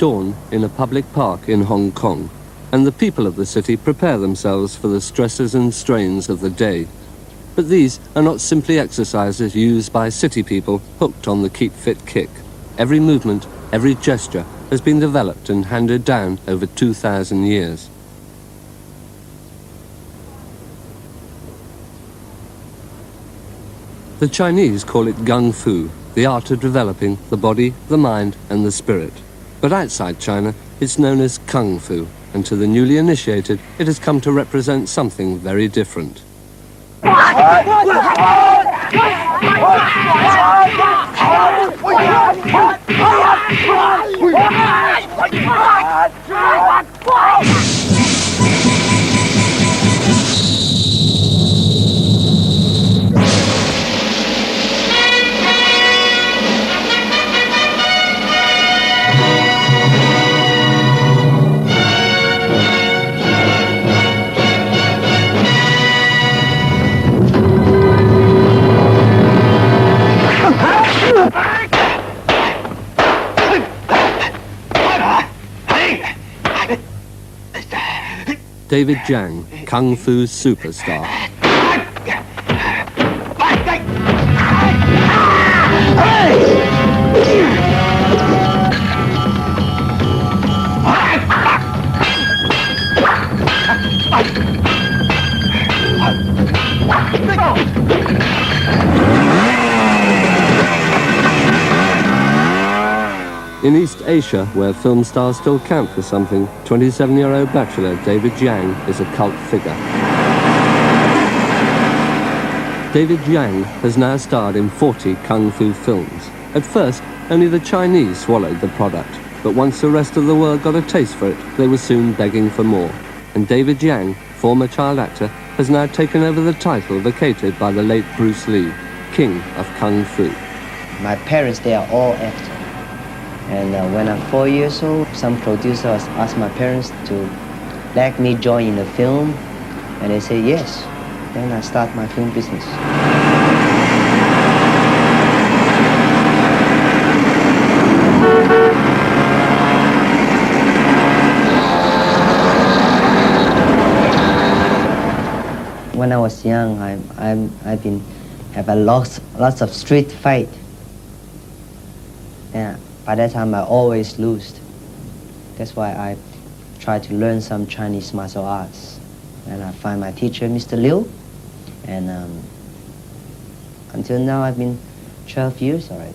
dawn in a public park in Hong Kong, and the people of the city prepare themselves for the stresses and strains of the day. But these are not simply exercises used by city people hooked on the keep fit kick. Every movement, every gesture has been developed and handed down over 2,000 years. The Chinese call it gung fu, the art of developing the body, the mind and the spirit. But outside China, it's known as kung fu, and to the newly initiated, it has come to represent something very different. David Chiang, Kung Fu superstar. In East Asia, where film stars still count for something, 27-year-old bachelor David Chiang is a cult figure. David Chiang has now starred in 40 kung fu films. At first, only the Chinese swallowed the product, but once the rest of the world got a taste for it, they were soon begging for more. And David Chiang, former child actor, has now taken over the title vacated by the late Bruce Lee, King of Kung Fu. My parents, they are all actors. And when I'm 4 years old, some producers asked my parents to let me join in the film, and they say yes. Then I start my film business. When I was young, I've been have a lots of street fight. Yeah. By that time, I always lose. That's why I try to learn some Chinese martial arts. And I find my teacher, Mr. Liu. And until now, I've been 12 years already.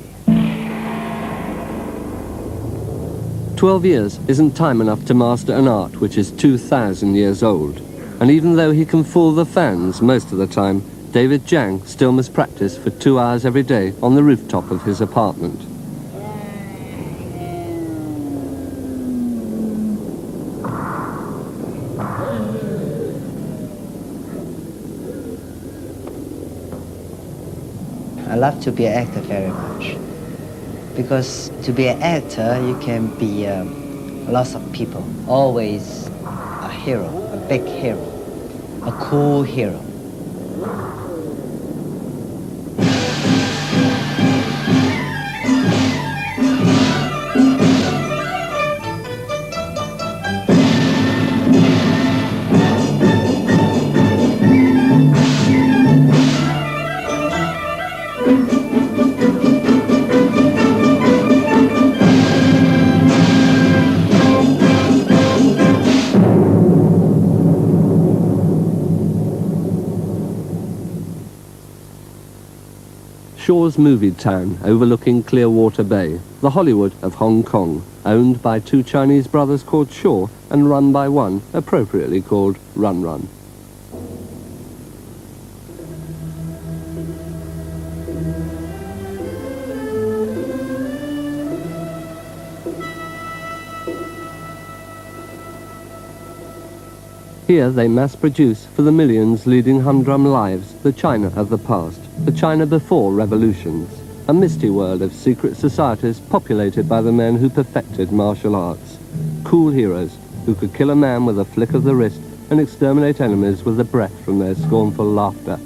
12 years isn't time enough to master an art which is 2,000 years old. And even though he can fool the fans most of the time, David Chiang still must practice for 2 hours every day on the rooftop of his apartment. I love to be an actor very much, because to be an actor, you can be lots of people, always a hero, a big hero, a cool hero. Shaw's movie town overlooking Clearwater Bay, the Hollywood of Hong Kong, owned by two Chinese brothers called Shaw and run by one, appropriately called Run Run. Here they mass-produce for the millions leading humdrum lives the China of the past, the China before revolutions, a misty world of secret societies populated by the men who perfected martial arts, cool heroes who could kill a man with a flick of the wrist and exterminate enemies with the breath from their scornful laughter.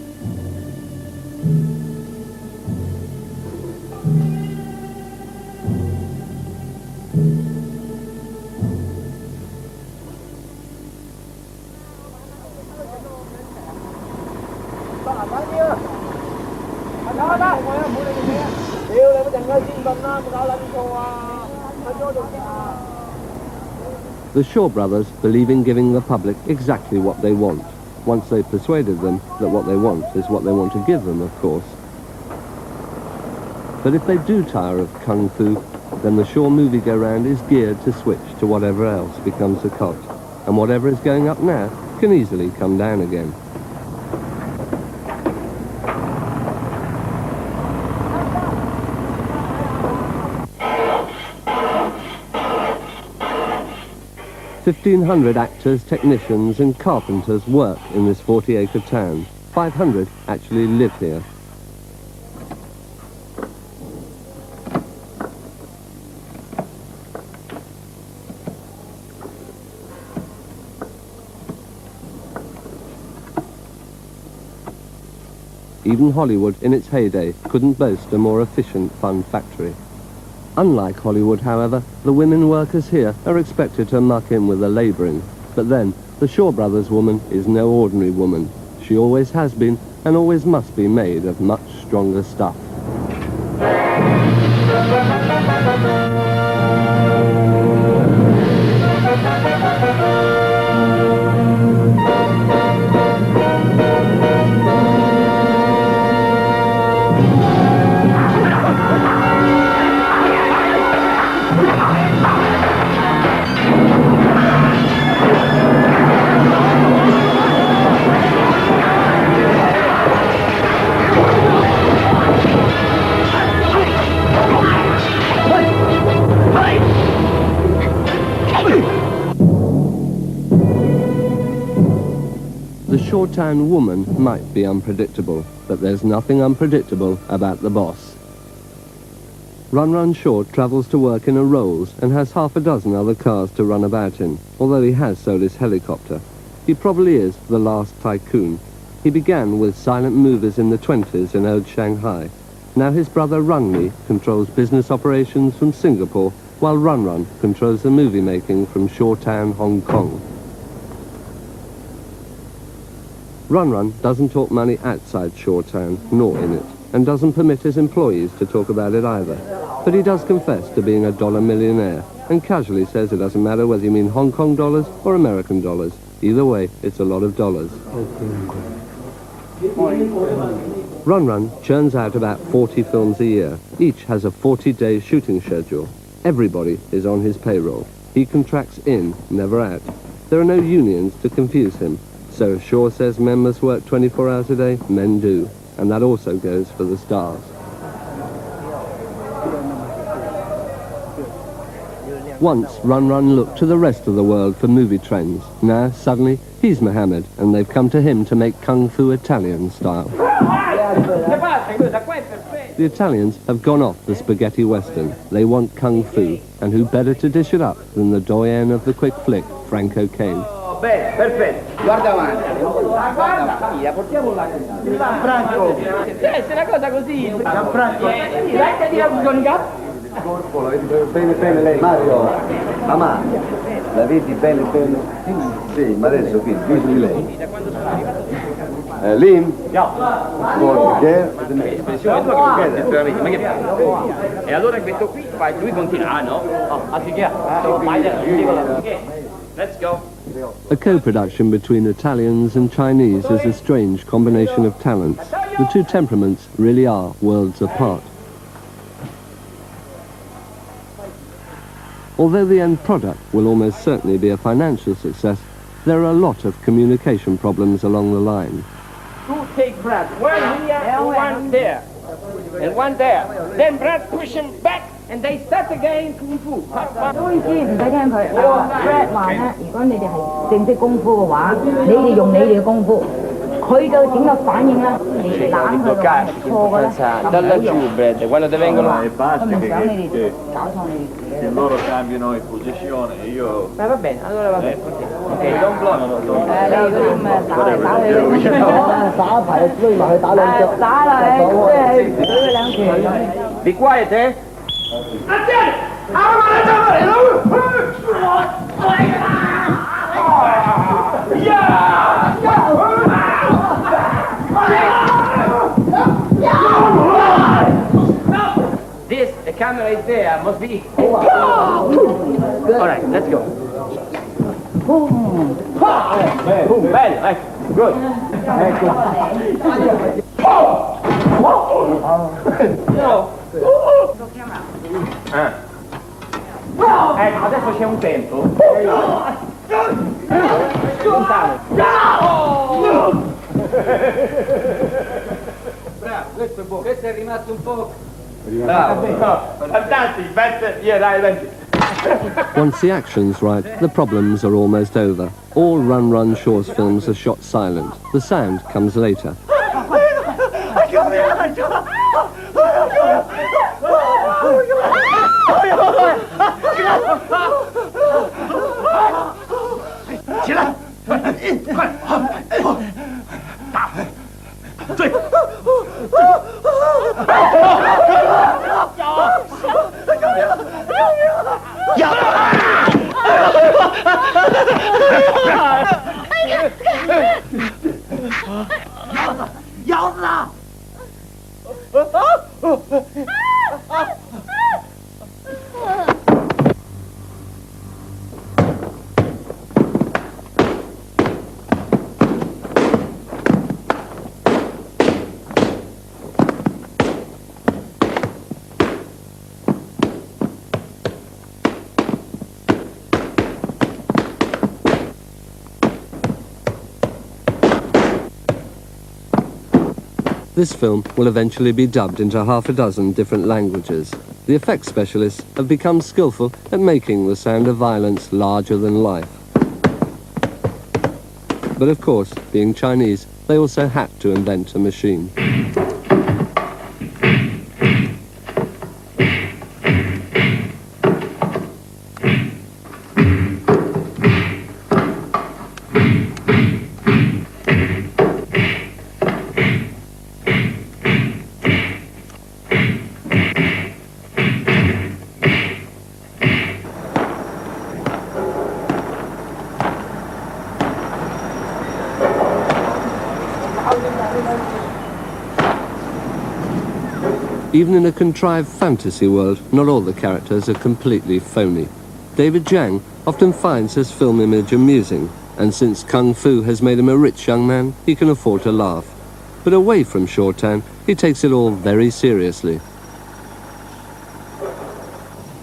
The Shaw brothers believe in giving the public exactly what they want, once they've persuaded them that what they want is what they want to give them, of course. But if they do tire of Kung Fu, then the Shaw movie-go-round is geared to switch to whatever else becomes a cult. And whatever is going up now can easily come down again. "1,500 actors, technicians and carpenters work in this 40-acre town. 500 actually live here. Even Hollywood, in its heyday, couldn't boast a more efficient fun factory. Unlike Hollywood, however, the women workers here are expected to muck in with the labouring. But then, the Shaw Brothers woman is no ordinary woman. She always has been, and always must be made of much stronger stuff. The Shawtown woman might be unpredictable, but there's nothing unpredictable about the boss. Run Run Shaw travels to work in a Rolls and has half a dozen other cars to run about in, although he has sold his helicopter. He probably is the last tycoon. He began with silent movers in the 20s in old Shanghai. Now his brother Run Mi controls business operations from Singapore, while Run Run controls the movie making from Shawtown, Hong Kong. Run Run doesn't talk money outside Shawtown, nor in it, and doesn't permit his employees to talk about it either. But he does confess to being a dollar millionaire, and casually says it doesn't matter whether you mean Hong Kong dollars or American dollars. Either way, it's a lot of dollars. Run Run churns out about 40 films a year. Each has a 40-day shooting schedule. Everybody is on his payroll. He contracts in, never out. There are no unions to confuse him. So if Shaw says men must work 24 hours a day, men do. And that also goes for the stars. Once, Run Run looked to the rest of the world for movie trends. Now, suddenly, he's Mohammed, and they've come to him to make Kung Fu Italian style. The Italians have gone off the spaghetti western. They want Kung Fu, and who better to dish it up than the doyen of the quick flick, Franco Kane. Bene, perfetto, guarda avanti, guarda via, portiamo là. Gianfranco! Se una cosa così. Gianfranco! Dai, ti con i gatti. Il corpo, la vedi bene bene lei. Mario, mamma, la vedi bene bene? Sì, ma adesso qui, viso di lei. Lim? E allora questo qui, lui continua, no? Let's go. A co-production between Italians and Chinese is a strange combination of talents. The two temperaments really are worlds apart. Although the end product will almost certainly be a financial success, there are a lot of communication problems along the line. Two take breath, one here and one there, and one there. Then breath push him back, and they start again Kung Fu. 都意思唔使聽佢。Brad 話咧，如果你哋係正式功夫嘅話，你哋用你哋嘅功夫，佢嘅點嘅反應咧，你哋攬佢嘅話係錯嘅咧，就唔好用。Quando vengono... 佢唔想你哋搞錯你哋。Se loro cambiano di posizione, io... Va bene, allora va bene. Ok, don't block. 你嗰啲咁嘅打嚟打去，打牌追埋去打兩腳，打落去即係舉佢兩拳。Be quiet, eh? Yeah! camera is there. Must be. All right, let's go. Boom, bello, ecco, good. Ecco. Ecco, adesso c'è un tempo. Lontano. Bravo, questo è buono. Questo è rimasto un po'. Bravo. Fantastico, yeah, dai. Once the action's right, the problems are almost over. All Run Shaw's films are shot silent. The sound comes later. This film will eventually be dubbed into half a dozen different languages. The effects specialists have become skillful at making the sound of violence larger than life. But of course, being Chinese, they also had to invent a machine. Even in a contrived fantasy world, not all the characters are completely phony. David Chiang often finds his film image amusing, and since Kung Fu has made him a rich young man, he can afford to laugh. But away from Shawtown, he takes it all very seriously.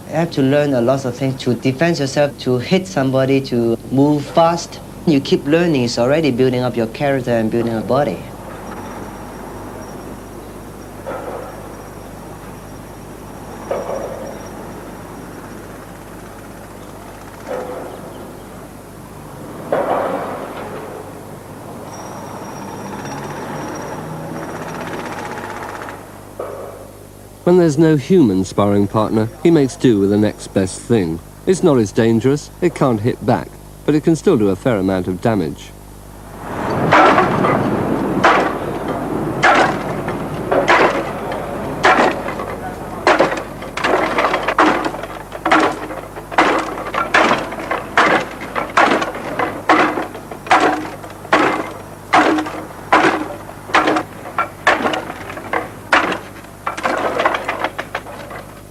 You have to learn a lot of things to defend yourself, to hit somebody, to move fast. You keep learning, it's already building up your character and building a body. When there's no human sparring partner, he makes do with the next best thing. It's not as dangerous, it can't hit back, but it can still do a fair amount of damage.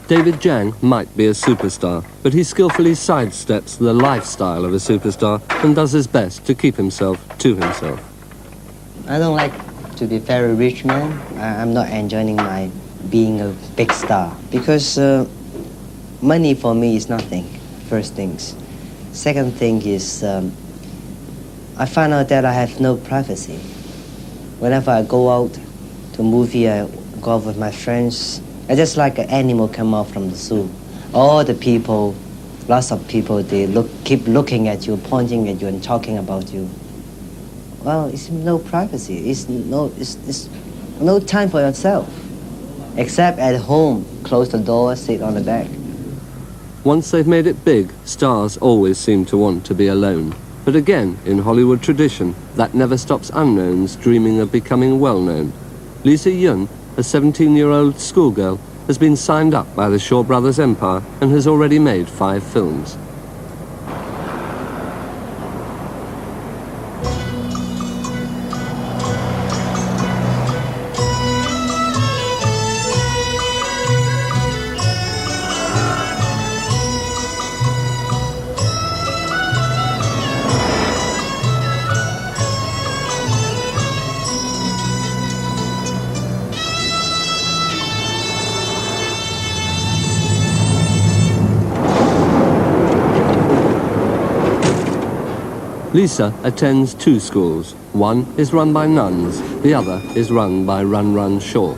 David Chiang might be a superstar, but he skillfully sidesteps the lifestyle of a superstar and does his best to keep himself to himself. I don't like to be very rich man. I'm not enjoying my being a big star because money for me is nothing, first things. Second thing is I find out that I have no privacy. Whenever I go out to movie, I go out with my friends. I just like an animal come out from the zoo. All the people, lots of people, they keep looking at you, pointing at you and talking about you. Well, it's no privacy. It's no time for yourself. Except at home, close the door, sit on the bed. Once they've made it big, stars always seem to want to be alone. But again, in Hollywood tradition, that never stops unknowns dreaming of becoming well-known. Lisa Yun, a 17-year-old schoolgirl, has been signed up by the Shaw Brothers empire and has already made 5 films. Lisa attends 2 schools. One is run by nuns, the other is run by Run Run Shaw.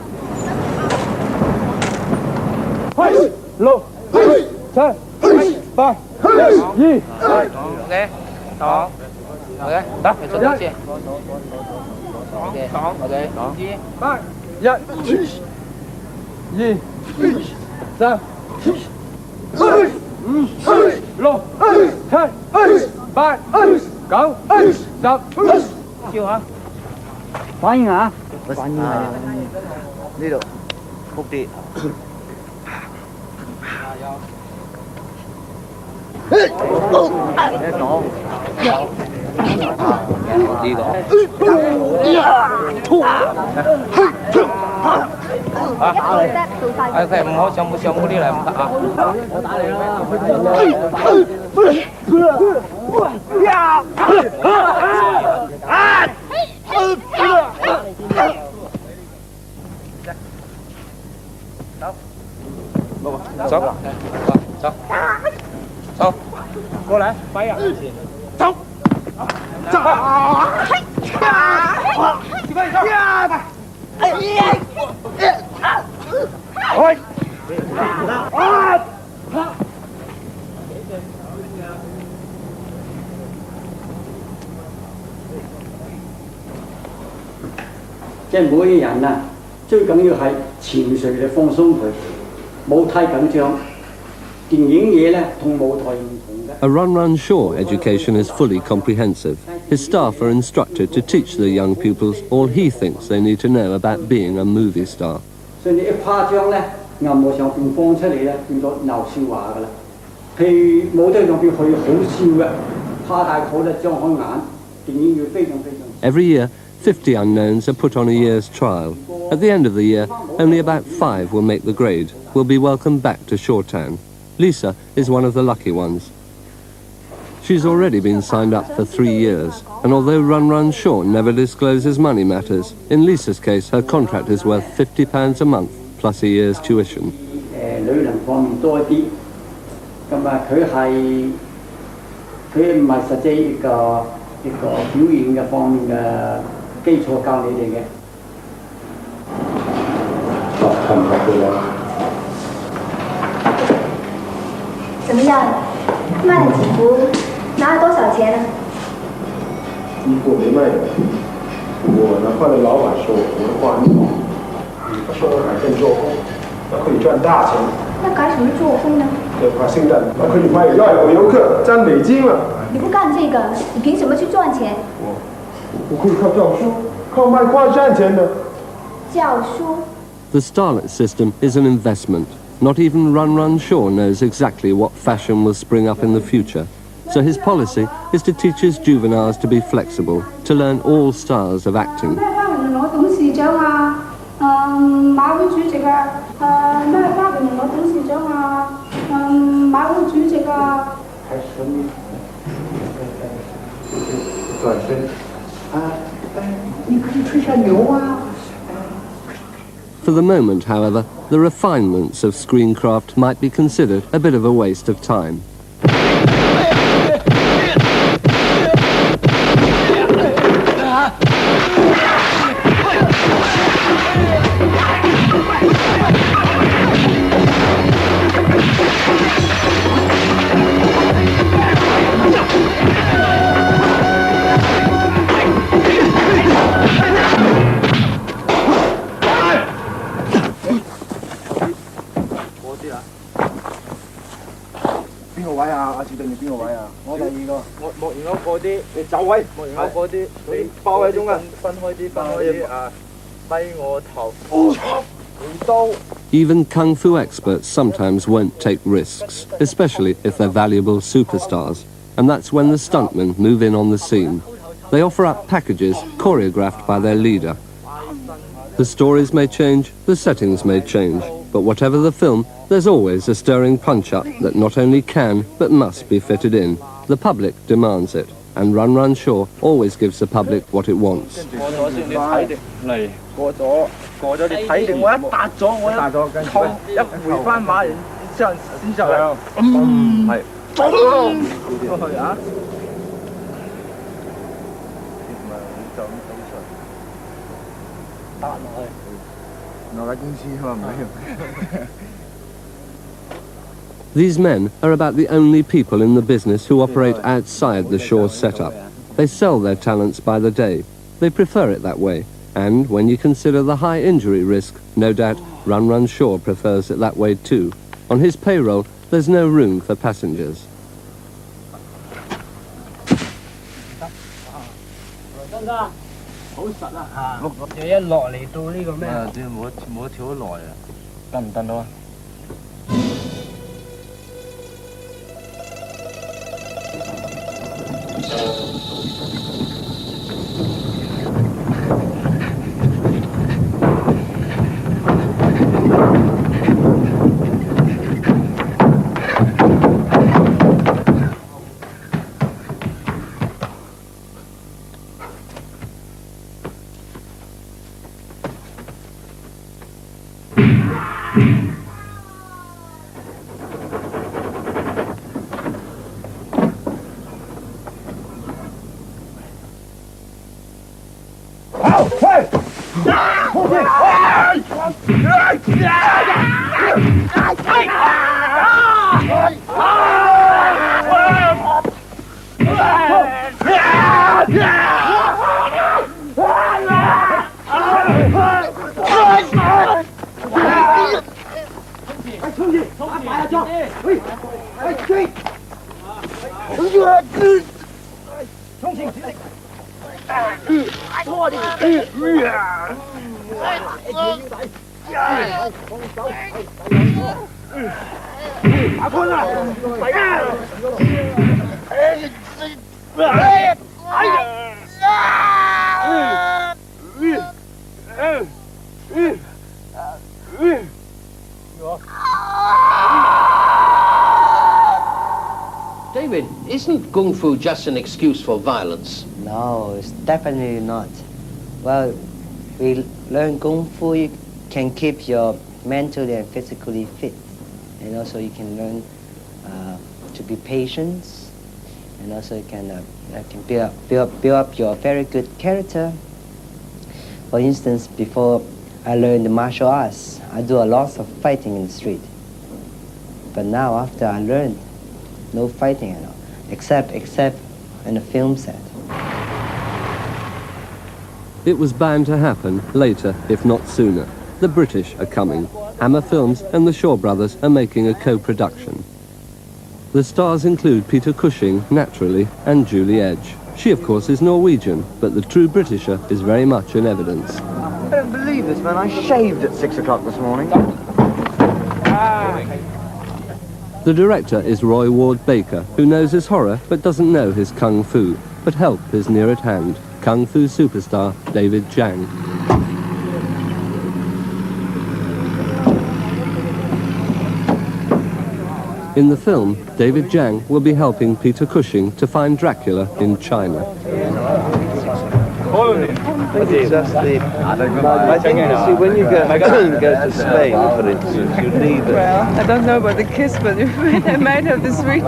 A Run Run Shaw education is fully comprehensive. His staff are instructed to teach the young pupils all he thinks they need to know about being a movie star. Every year, 50 unknowns are put on a year's trial. At the end of the year, only about 5 will make the grade, will be welcomed back to Shawtown. Lisa is one of the lucky ones. She's already been signed up for 3 years, and although Run Run Shaw never discloses money matters, in Lisa's case her contract is worth £50 a month plus a year's tuition. The starlet system is an investment. Not even Run Run Shaw knows exactly what fashion will spring up in the future. So his policy is to teach his juveniles to be flexible, to learn all styles of acting. For the moment, however, the refinements of screencraft might be considered a bit of a waste of time. Even kung fu experts sometimes won't take risks, especially if they're valuable superstars. And that's when the stuntmen move in on the scene. They offer up packages choreographed by their leader. The stories may change, the settings may change, but whatever the film, there's always a stirring punch-up that not only can, but must be fitted in. The public demands it, and Run Run Shaw always gives the public what it wants. These men are about the only people in the business who operate outside the Shaw setup. They sell their talents by the day. They prefer it that way. And when you consider the high injury risk, no doubt Run Shaw prefers it that way too. On his payroll, there's no room for passengers. David, isn't Kung Fu just an excuse for violence? No, it's definitely not. Well, we learn Kung Fu, you can keep your mentally and physically fit. And also you can learn to be patient. And also you can build up your very good character. For instance, before I learned the martial arts, I do a lot of fighting in the street. But now after I learned, no fighting at all, except in a film set. It was bound to happen later, if not sooner. The British are coming. Hammer Films and the Shaw Brothers are making a co-production. The stars include Peter Cushing, naturally, and Julie Edge. She, of course, is Norwegian, but the true Britisher is very much in evidence. I don't believe this, man. I shaved at 6 o'clock this morning. The director is Roy Ward Baker, who knows his horror but doesn't know his kung fu. But help is near at hand. Kung fu superstar David Chiang. In the film, David Chiang will be helping Peter Cushing to find Dracula in China. I think, you see, when you go to Spain, for instance, you need it. Well, I don't know about the kiss, but I might have the sweetie.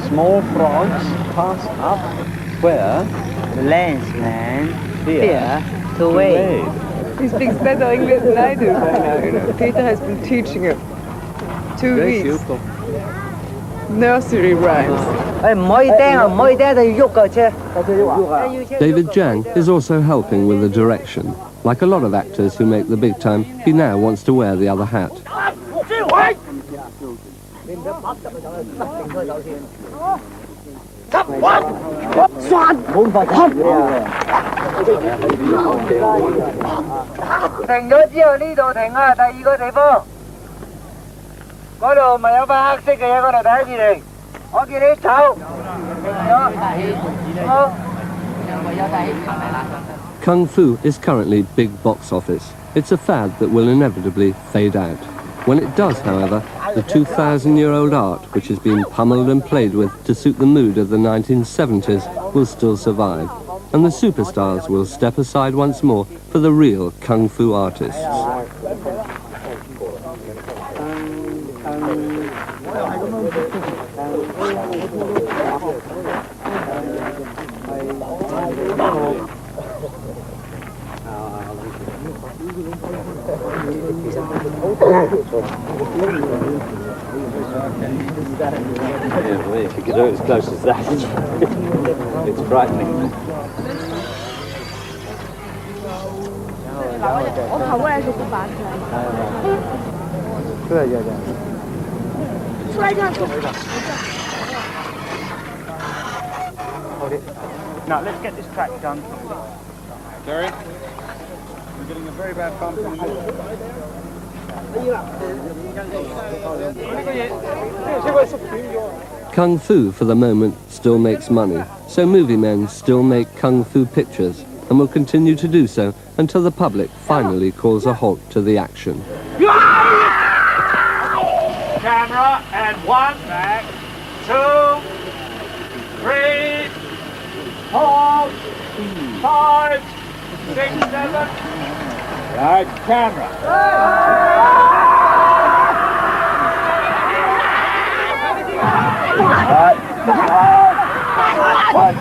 Small frogs pass up where? The lens, man. Here. To wait. He speaks better English than I do by now, you know. Peter has been teaching him 2 weeks. Nursery rhymes. David Chiang is also helping with the direction. Like a lot of actors who make the big time, he now wants to wear the other hat. Kung Fu is currently big box office. It's a fad that will inevitably fade out. When it does, however, the 2,000-year-old art, which has been pummeled and played with to suit the mood of the 1970s, will still survive. And the superstars will step aside once more for the real Kung Fu artists. Yeah, well, if you could do it as close as that, it's frightening. 我頭嗰隻隻板出嚟。對對對。出來這樣做。 Now let's get this track done. Jerry, we're getting a very bad bump in the middle. Kung Fu, for the moment, still makes money, so movie men still make Kung Fu pictures and will continue to do so until the public finally calls a halt to the action. Camera and 1, 2, 3, 4, 5, 6, 7. Right, camera. Right.